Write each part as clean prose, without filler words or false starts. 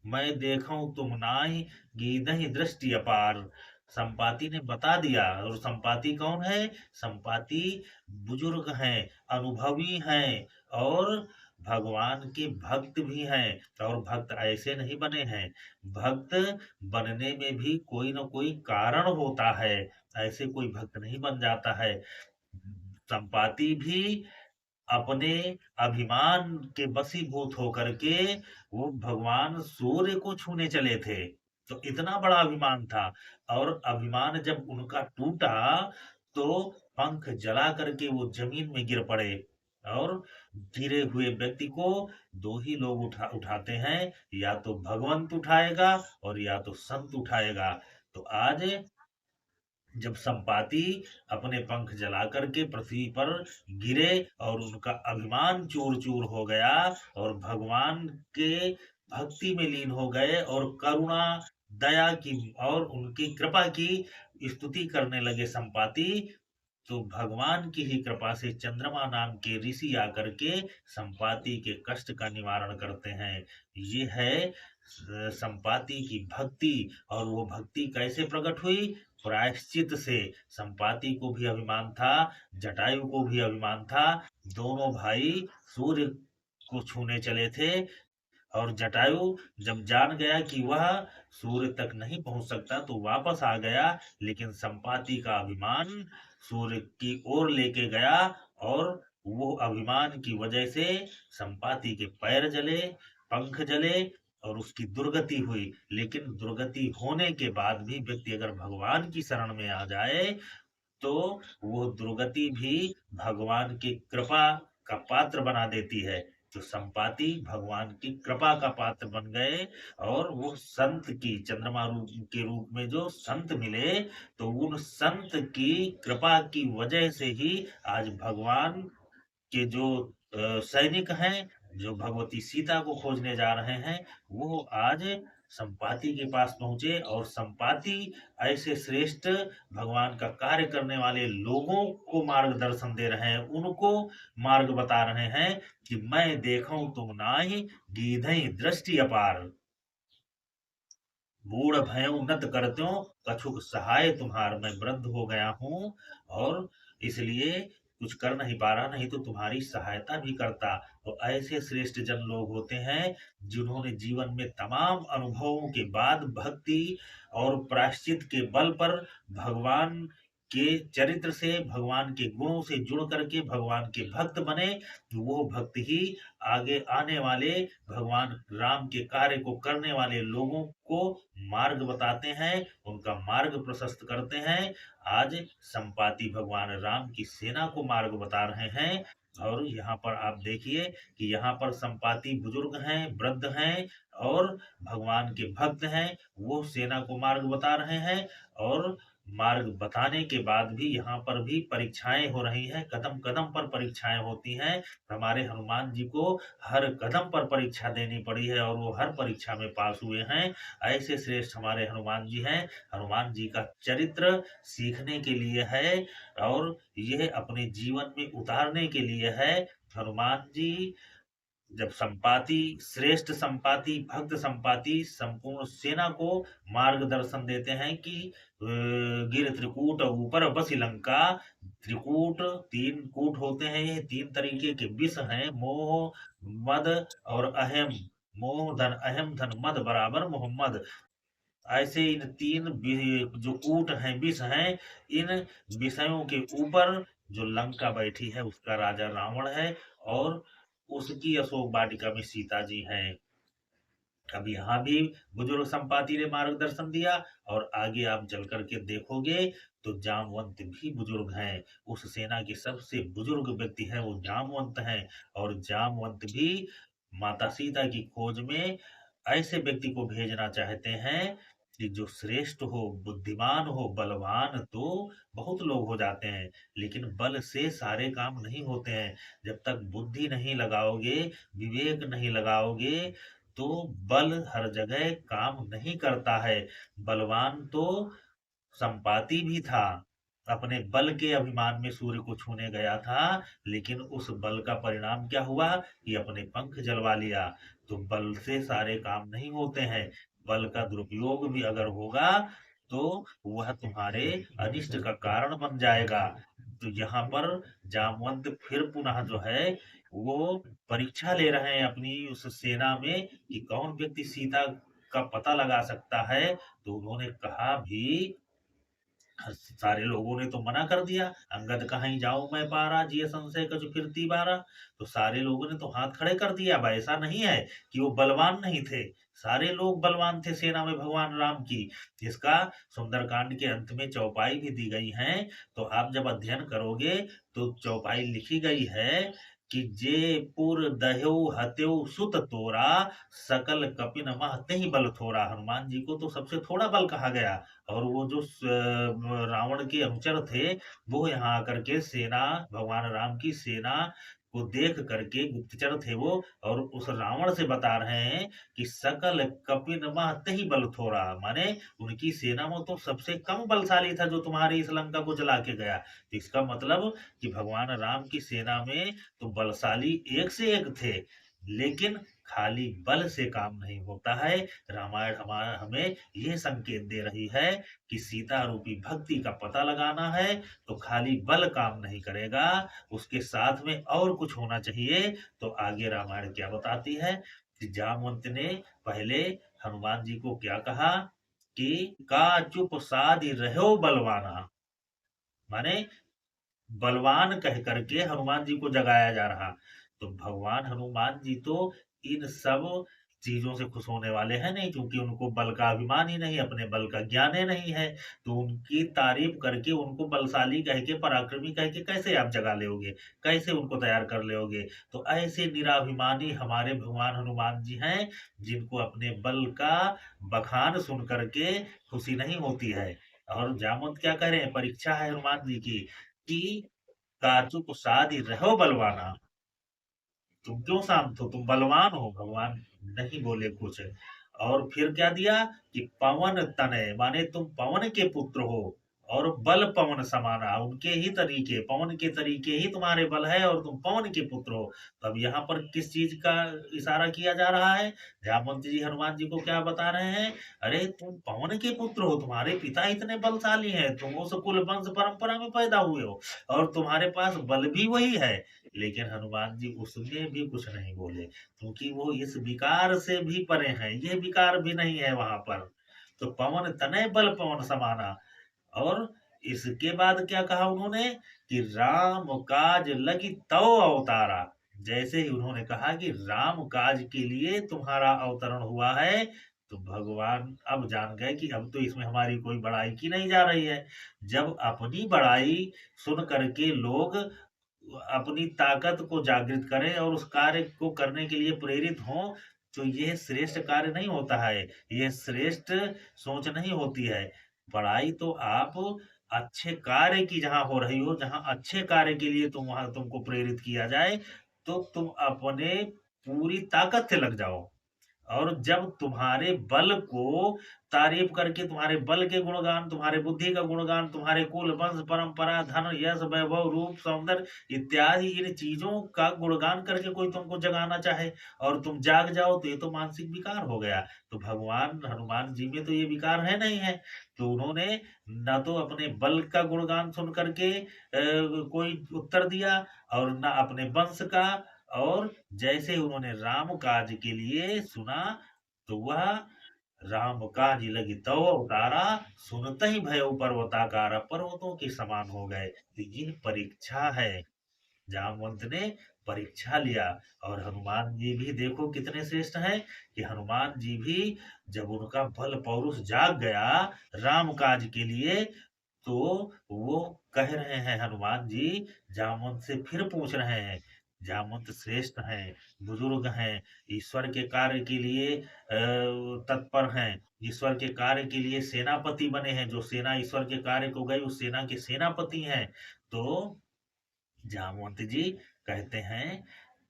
मैं देखूं तुम नाई गीधहि दृष्टि अपार। संपाति ने बता दिया। और संपाति कौन है? संपाति बुजुर्ग हैं, अनुभवी हैं और भगवान के भक्त भी हैं। और भक्त ऐसे नहीं बने हैं, भक्त बनने में भी कोई ना कोई कारण होता है। ऐसे कोई भक्त नहीं बन जाता है। संपाति भी अपने अभिमान के वशीभूत होकर के वो भगवान सूर्य को छूने चले थे। तो इतना बड़ा अभिमान था। और अभिमान जब उनका टूटा तो पंख जला करके वो जमीन में गिर पड़े। और गिरे हुए व्यक्ति को दो ही लोग उठाते हैं, या तो भगवंत उठाएगा और या तो संत उठाएगा। तो आज जब संपाति अपने पंख जला करके पृथ्वी पर गिरे और उनका अभिमान चूर चूर हो गया और भगवान के भक्ति में लीन हो गए और करुणा दया की और उनकी कृपा की स्तुति करने लगे संपाति, तो भगवान की ही कृपा से चंद्रमा नाम के ऋषि आकर के संपाति के कष्ट का निवारण करते हैं। ये है संपाति की भक्ति। और वो भक्ति कैसे प्रकट हुई? प्रायश्चित से। संपाति को भी अभिमान था, जटायु को भी अभिमान था। दोनों भाई सूर्य को छूने चले थे। और जटायु जब जान गया कि वह सूर्य तक नहीं पहुंच सकता तो वापस आ गया। लेकिन संपाति का अभिमान सूर्य की ओर लेके गया। और वो अभिमान की वजह से संपाति के पैर जले, पंख जले और उसकी दुर्गति हुई। लेकिन दुर्गति होने के बाद भी व्यक्ति अगर भगवान की शरण में आ जाए तो वो दुर्गति भी भगवान की कृपा का पात्र बना देती है। तो संपाति भगवान की कृपा का पात्र बन गए। और वो संत की चंद्रमा रूप के रूप में जो संत मिले, तो उन संत की कृपा की वजह से ही आज भगवान के जो सैनिक हैं, जो भगवती सीता को खोजने जा रहे हैं, वो आज संपाति के पास पहुंचे। और संपाति ऐसे श्रेष्ठ भगवान का कार्य करने वाले लोगों को मार्गदर्शन दे रहे हैं, उनको मार्ग बता रहे हैं कि मैं देखूं तुम नाहि गीधहि दृष्टि अपार। बूढ़ भयउ नत करत्यों कछुक सहाय तुम्हार। मैं वृद्ध हो गया हूँ और इसलिए कुछ कर नहीं पा रहा, नहीं तो तुम्हारी सहायता भी करता। तो ऐसे श्रेष्ठ जन लोग होते हैं जिन्होंने जीवन में तमाम अनुभवों के बाद भक्ति और प्रायश्चित के बल पर भगवान के चरित्र से, भगवान के गुणों से जुड़ करके भगवान के भक्त बने। वो भक्त ही आगे आने वाले भगवान राम के कार्य को करने वाले लोगों को मार्ग बताते हैं, उनका मार्ग प्रशस्त करते हैं। आज संपाति भगवान राम की सेना को मार्ग बता रहे हैं। और यहाँ पर आप देखिए कि यहाँ पर संपाति बुजुर्ग हैं, वृद्ध हैं और भगवान के भक्त हैं। वो सेना को मार्ग बता रहे हैं। और मार्ग बताने के बाद भी यहाँ पर भी परीक्षाएं हो रही हैं, कदम कदम पर परीक्षाएं होती हैं। हमारे हनुमान जी को हर कदम पर परीक्षा देनी पड़ी है और वो हर परीक्षा में पास हुए हैं। ऐसे श्रेष्ठ हमारे हनुमान जी हैं। हनुमान जी का चरित्र सीखने के लिए है और यह अपने जीवन में उतारने के लिए है। हनुमान जी जब संपाति, श्रेष्ठ संपाति, भक्त संपाति संपूर्ण सेना को मार्गदर्शन देते हैं कि गिर त्रिकूट ऊपर बसी लंका। त्रिकूट तीन कूट होते हैं, ये तीन तरीके के विष हैं, मोह, मद और अहम। मोह धन अहम धन मद बराबर मोहम्मद। ऐसे इन तीन जो कूट हैं, विष हैं, इन विषयों के ऊपर जो लंका बैठी है उसका राजा रावण है। और उसकी अशोक वाटिका में सीता जी हैं। अब यहाँ भी बुजुर्ग संपाति ने मार्गदर्शन दिया। और आगे आप चल करके देखोगे तो जामवंत भी बुजुर्ग हैं। उस सेना के सबसे बुजुर्ग व्यक्ति है वो जामवंत हैं। और जामवंत भी माता सीता की खोज में ऐसे व्यक्ति को भेजना चाहते हैं कि जो श्रेष्ठ हो, बुद्धिमान हो, बलवान तो बहुत लोग हो जाते हैं, लेकिन बल से सारे काम नहीं होते हैं। जब तक बुद्धि नहीं लगाओगे, विवेक नहीं लगाओगे, तो बल हर जगह काम नहीं करता है। बलवान तो संपाति भी था, अपने बल के अभिमान में सूर्य को छूने गया था। लेकिन उस बल का परिणाम क्या हुआ कि अपने पंख जलवा लिया। तो बल से सारे काम नहीं होते हैं। बल का दुरुपयोग भी अगर होगा तो वह तुम्हारे अनिष्ट का कारण बन जाएगा। तो यहाँ पर जामवंत फिर पुनः जो है वो परीक्षा ले रहे हैं अपनी उस सेना में कि कौन व्यक्ति सीता का पता लगा सकता है। तो उन्होंने कहा भी, सारे लोगों ने तो मना कर दिया, अंगद कहीं जाऊं मैं पारा, जिये संशय कछु फिरती बारा। तो सारे लोगों ने तो हाथ खड़े कर दिया। अब ऐसा नहीं है कि वो बलवान नहीं थे, सारे लोग बलवान थे सेना में भगवान राम की। इसका सुंदरकांड के अंत में चौपाई भी दी गई है। तो आप जब अध्ययन करोगे तो चौपाई लिखी गई है कि जे पुर दह्यो हत्यो सुत तोरा, सकल कपिन मह तेहि बल थोड़ा। हनुमान जी को तो सबसे थोड़ा बल कहा गया। और वो जो रावण के अनुचर थे वो यहाँ आकर के सेना, भगवान राम की सेना को देख करके, गुप्तचर थे वो, और उस रावण से बता रहे हैं कि सकल कपिन महते ही बल थोड़ा, माने उनकी सेना में तो सबसे कम बलशाली था जो तुम्हारी इस लंका को जला के गया। तो इसका मतलब कि भगवान राम की सेना में तो बलशाली एक से एक थे, लेकिन खाली बल से काम नहीं होता है। रामायण हमें यह संकेत दे रही है कि सीता रूपी भक्ति का पता लगाना है तो खाली बल काम नहीं करेगा, उसके साथ में और कुछ होना चाहिए। तो आगे रामायण क्या बताती है कि जामवंत ने पहले हनुमान जी को क्या कहा कि का चुप साधि रहो बलवाना, माने बलवान कह करके हनुमान जी को जगाया जा रहा। तो भगवान हनुमान जी तो इन सब चीजों से खुश होने वाले हैं नहीं, क्योंकि उनको बल का अभिमान ही नहीं, अपने बल का ज्ञान ही नहीं है। तो उनकी तारीफ करके, उनको बलशाली कह के, पराक्रमी कह के कैसे आप जगा लोगे, कैसे उनको तैयार कर लोगे। तो ऐसे निराभिमानी हमारे भगवान हनुमान जी हैं जिनको अपने बल का बखान सुन करके खुशी नहीं होती है। और जामवंत क्या कह रहे हैं, परीक्षा है हनुमान जी की कि काचू को शादी रहो बलवाना, तुम क्यों शांत हो, तुम बलवान हो। भगवान नहीं बोले कुछ। और फिर क्या दिया कि पवन तनय, माने तुम पवन के पुत्र हो, और बल पवन समाना, उनके ही तरीके, पवन के तरीके ही तुम्हारे बल है और तुम पवन के पुत्र हो। तब यहाँ पर किस चीज का इशारा किया जा रहा है, जामवंत जी हनुमान जी को क्या बता रहे हैं, अरे तुम पवन के पुत्र हो, तुम्हारे पिता इतने बलशाली हैं, तुम उस कुल वंश परंपरा में पैदा हुए हो और तुम्हारे पास बल भी वही है। लेकिन हनुमान जी उसमें भी कुछ नहीं बोले, क्योंकि वो इस विकार से भी परे हैं, ये विकार भी नहीं है वहां पर। तो पवन तनय बल पवन समाना। और इसके बाद क्या कहा उन्होंने कि राम काज लगी तो अवतारा। जैसे ही उन्होंने कहा कि राम काज के लिए तुम्हारा अवतरण हुआ है, तो भगवान अब जान गए कि अब तो इसमें हमारी कोई बड़ाई की नहीं जा रही है। जब अपनी बड़ाई सुन करके लोग अपनी ताकत को जागृत करें और उस कार्य को करने के लिए प्रेरित हों, तो यह श्रेष्ठ कार्य नहीं होता है, यह श्रेष्ठ सोच नहीं होती है। बड़ाई तो आप अच्छे कार्य की जहां हो रही हो, जहां अच्छे कार्य के लिए वहां तुमको प्रेरित किया जाए, तो तुम अपने पूरी ताकत से लग जाओ। और जब तुम्हारे बल को तारीफ करके, तुम्हारे बल के गुणगान, तुम्हारे बुद्धि का गुणगान, तुम्हारे कुल वंश परंपरा, धन यश वैभव रूप सौंदर्य इत्यादि इन चीजों का गुणगान करके कोई तुमको जगाना चाहे और तुम जाग जाओ, तो ये तो मानसिक विकार हो गया। तो भगवान हनुमान जी में तो ये विकार है नहीं है। तो उन्होंने न तो अपने बल का गुणगान सुन करके कोई उत्तर दिया और न अपने वंश का। और जैसे उन्होंने राम काज के लिए सुना, तो वह राम काज लगी तो अवतारा, सुनते ही भयो पर्वताकारा, पर्वतों के समान हो गए। तो ये परीक्षा है, जामवंत ने परीक्षा लिया। और हनुमान जी भी देखो कितने श्रेष्ठ हैं कि हनुमान जी भी जब उनका बल पौरुष जाग गया राम काज के लिए, तो वो कह रहे हैं हनुमान जी, जामवंत से फिर पूछ रहे हैं। जामवंत श्रेष्ठ हैं, बुजुर्ग हैं, ईश्वर के कार्य के लिए तत्पर हैं, ईश्वर के कार्य के लिए सेनापति बने हैं, जो सेना ईश्वर के कार्य को गई उस सेना के सेनापति हैं। तो जामवंत जी कहते हैं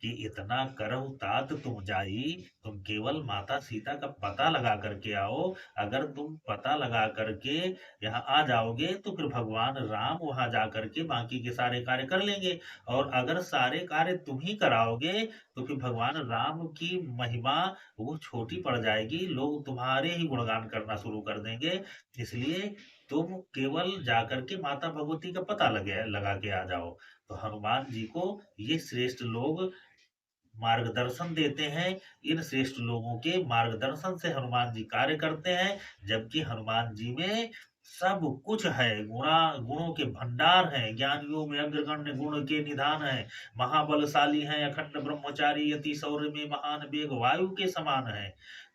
कि इतना करहु तात तुम जाई, तुम केवल माता सीता का पता लगा करके आओ। अगर तुम पता लगा करके यहाँ आ जाओगे तो फिर भगवान राम वहां जा करके बाकी के सारे कार्य कर लेंगे। और अगर सारे कार्य तुम ही कराओगे तो फिर भगवान राम की महिमा वो छोटी पड़ जाएगी, लोग तुम्हारे ही गुणगान करना शुरू कर देंगे। इसलिए तुम केवल जाकर के माता भगवती का पता लगा के आ जाओ। तो हनुमान जी को ये श्रेष्ठ लोग मार्गदर्शन देते हैं। इन श्रेष्ठ लोगों के मार्गदर्शन से हनुमान जी कार्य करते हैं, जबकि हनुमान जी में सब कुछ है, गुणों के भंडार हैं, ज्ञानियों में अग्रगण्य गुण के निधान है, महाबलशाली हैं, अखंड ब्रह्मचारी, अति शौर्य में महान, वेग वायु के समान है।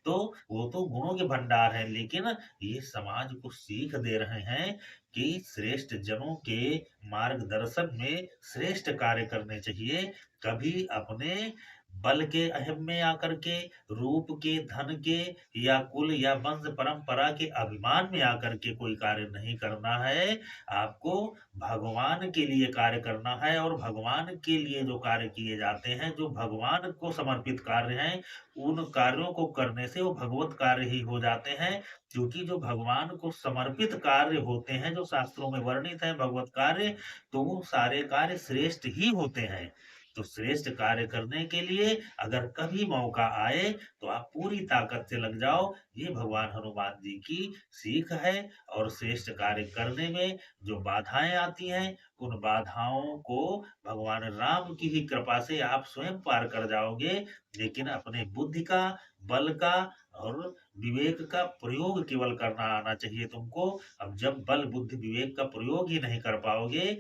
तो वो तो गुणों के भंडार है, लेकिन ये समाज को सीख दे रहे हैं कि श्रेष्ठ जनों के मार्गदर्शन में श्रेष्ठ कार्य करने चाहिए। कभी अपने बल के अहम में आकर के, रूप के, धन के या कुल या वंश परंपरा के अभिमान में आकर के कोई कार्य नहीं करना है। आपको भगवान के लिए कार्य करना है, और भगवान के लिए जो कार्य किए जाते हैं, जो भगवान को समर्पित कार्य हैं, उन कार्यों को करने से वो भगवत कार्य ही हो जाते हैं। क्योंकि जो भगवान को समर्पित कार्य होते हैं, जो शास्त्रों में वर्णित है भगवत कार्य, तो वो सारे कार्य श्रेष्ठ ही होते हैं। तो श्रेष्ठ कार्य करने के लिए अगर कभी मौका आए तो आप पूरी ताकत से लग जाओ। ये भगवान हनुमान जी की सीख है। और श्रेष्ठ कार्य करने में जो बाधाएं आती हैं, उन बाधाओं को भगवान राम की ही कृपा से आप स्वयं पार कर जाओगे। लेकिन अपने बुद्धि का, बल का और विवेक का प्रयोग केवल करना आना चाहिए तुमको। अब जब बल बुद्धि विवेक का प्रयोग ही नहीं कर पाओगे,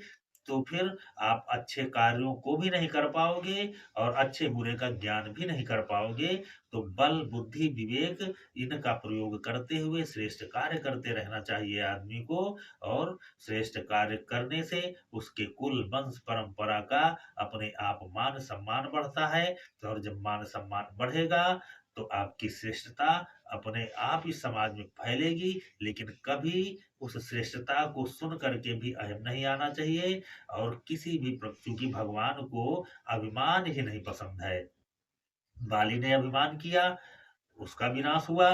तो फिर आप अच्छे कार्यों को भी नहीं कर पाओगे और अच्छे बुरे का ज्ञान भी नहीं कर पाओगे। तो बल बुद्धि विवेक इनका प्रयोग करते हुए श्रेष्ठ कार्य करते रहना चाहिए आदमी को। और श्रेष्ठ कार्य करने से उसके कुल वंश परंपरा का अपने आप मान सम्मान बढ़ता है। और जब मान सम्मान बढ़ेगा तो आपकी श्रेष्ठता अपने आप इस समाज में फैलेगी। लेकिन कभी उस श्रेष्ठता को सुन करके भी अहम नहीं आना चाहिए। और किसी भी चूंकि भगवान को अभिमान ही नहीं पसंद है। बाली ने अभिमान किया, उसका विनाश हुआ।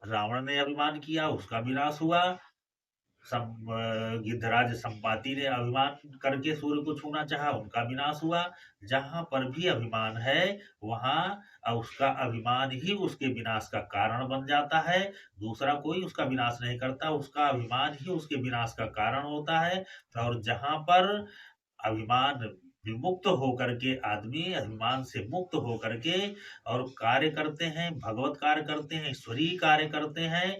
रावण ने अभिमान किया, उसका विनाश हुआ। गिद्धराज संपाति ने अभिमान करके सूर्य को छूना चाहा, उनका विनाश हुआ। जहां पर भी अभिमान है, वहां उसका अभिमान ही उसके विनाश का कारण बन जाता है। दूसरा कोई उसका विनाश नहीं करता, उसका अभिमान ही उसके विनाश का कारण होता है। और जहां पर अभिमान विमुक्त होकर के, आदमी अभिमान से मुक्त होकर के और कार्य करते हैं, भगवत कार्य करते हैं, ईश्वरीय कार्य करते हैं,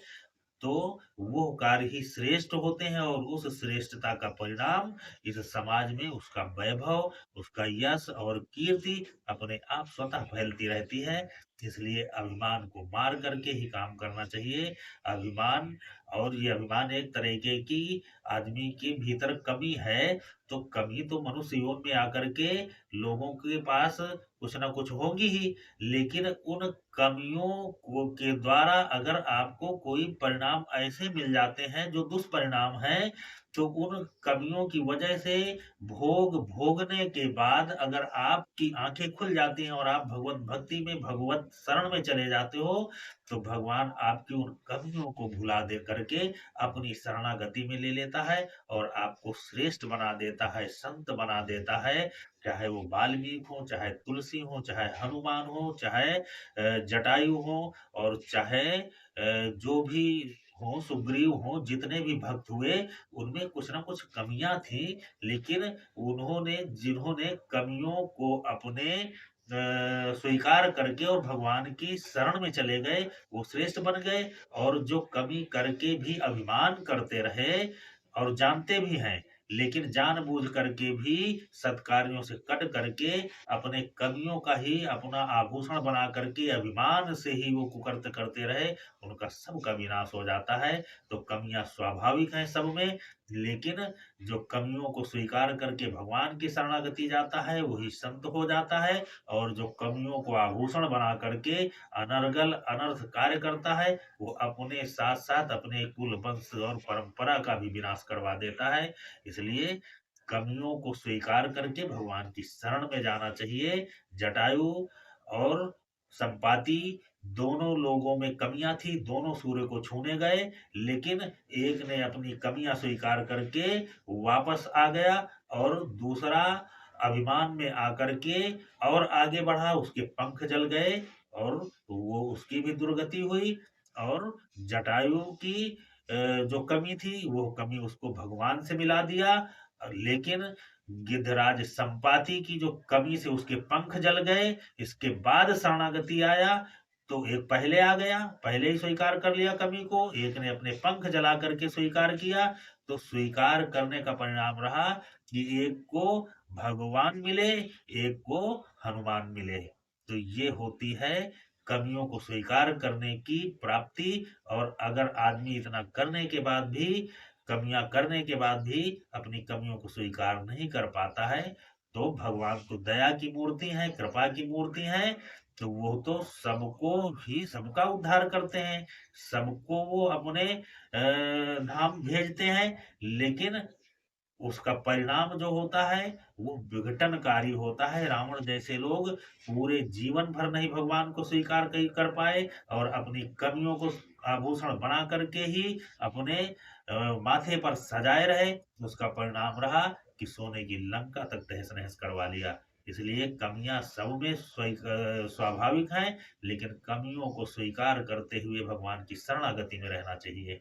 तो वो कार्य ही श्रेष्ठ होते हैं। और उस श्रेष्ठता का परिणाम इस समाज में उसका वैभव, उसका यश और कीर्ति अपने आप स्वतः फैलती रहती है। इसलिए अभिमान को मार करके ही काम करना चाहिए। अभिमान, और ये अभिमान एक तरीके की आदमी के भीतर कमी है, तो कमी तो मनुष्य योनि में आकर के लोगों के पास कुछ ना कुछ होगी ही। लेकिन उन कमियों को के द्वारा अगर आपको कोई परिणाम ऐसे मिल जाते हैं जो दुष्परिणाम हैं, तो उन कमियों की वजह से भोग भोगने के बाद अगर आपकी आंखें खुल जाती हैं और आप भगवत भक्ति में, भगवत शरण में चले जाते हो, तो भगवान आपकी उन कमियों को भुला दे करके अपनी शरणागति में ले लेता है और आपको श्रेष्ठ बना देता है, संत बना देता है। चाहे वो वाल्मीकि हो, चाहे तुलसी हो, चाहे हनुमान हो, चाहे जटायु हो, और चाहे जो भी हो, सुग्रीव हो, जितने भी भक्त हुए, उनमें कुछ ना कुछ कमियां थी। लेकिन जिन्होंने कमियों को अपने स्वीकार करके और भगवान की शरण में चले गए, वो श्रेष्ठ बन गए। और जो कमी करके भी अभिमान करते रहे और जानते भी हैं, लेकिन जानबूझ करके भी सत्कार्यों से कट करके अपने कमियों का ही अपना आभूषण बना करके अभिमान से ही वो कुकर्त करते रहे, उनका सबका विनाश हो जाता है। तो कमियां स्वाभाविक हैं सब में, लेकिन जो कमियों को स्वीकार करके भगवान की शरणागति जाता है, वही संत हो जाता है। और जो कमियों को आभूषण बना करके अनर्गल अनर्थ कार्य करता है, वो अपने साथ साथ अपने कुल वंश और परंपरा का भी विनाश करवा देता है। इसलिए कमियों को स्वीकार करके भगवान की शरण में जाना चाहिए। जटायु और संपाति दोनों लोगों में कमियां थी, दोनों सूर्य को छूने गए, लेकिन एक ने अपनी कमियां स्वीकार करके वापस आ गया और दूसरा अभिमान में आकर के और आगे बढ़ा, उसके पंख जल गए और वो उसकी भी दुर्गति हुई। और जटायु की जो कमी थी वो कमी उसको भगवान से मिला दिया। लेकिन गिद्धराज संपाति की जो कमी से उसके पंख जल गए, इसके बाद शरणागति आया तो एक पहले आ गया, पहले ही स्वीकार कर लिया कमी को, एक ने अपने पंख जला करके स्वीकार किया। तो स्वीकार करने का परिणाम रहा कि एक को भगवान मिले, एक को हनुमान मिले। तो ये होती है कमियों को स्वीकार करने की प्राप्ति। और अगर आदमी इतना करने के बाद भी, कमियां करने के बाद भी अपनी कमियों को स्वीकार नहीं कर पाता है, तो भगवान तो दया की मूर्ति है, कृपा की मूर्ति है। तो वो तो सबको ही, सबका उद्धार करते हैं, सबको वो अपने धाम भेजते हैं। लेकिन उसका परिणाम जो होता है वो विघटनकारी होता है। रावण जैसे लोग पूरे जीवन भर नहीं भगवान को स्वीकार कर पाए और अपनी कमियों को आभूषण बना करके ही अपने माथे पर सजाए रहे। उसका परिणाम रहा कि सोने की लंका तक तहस नहस करवा लिया। इसलिए कमियां सब में स्वाभाविक हैं, लेकिन कमियों को स्वीकार करते हुए भगवान की शरणागति में रहना चाहिए।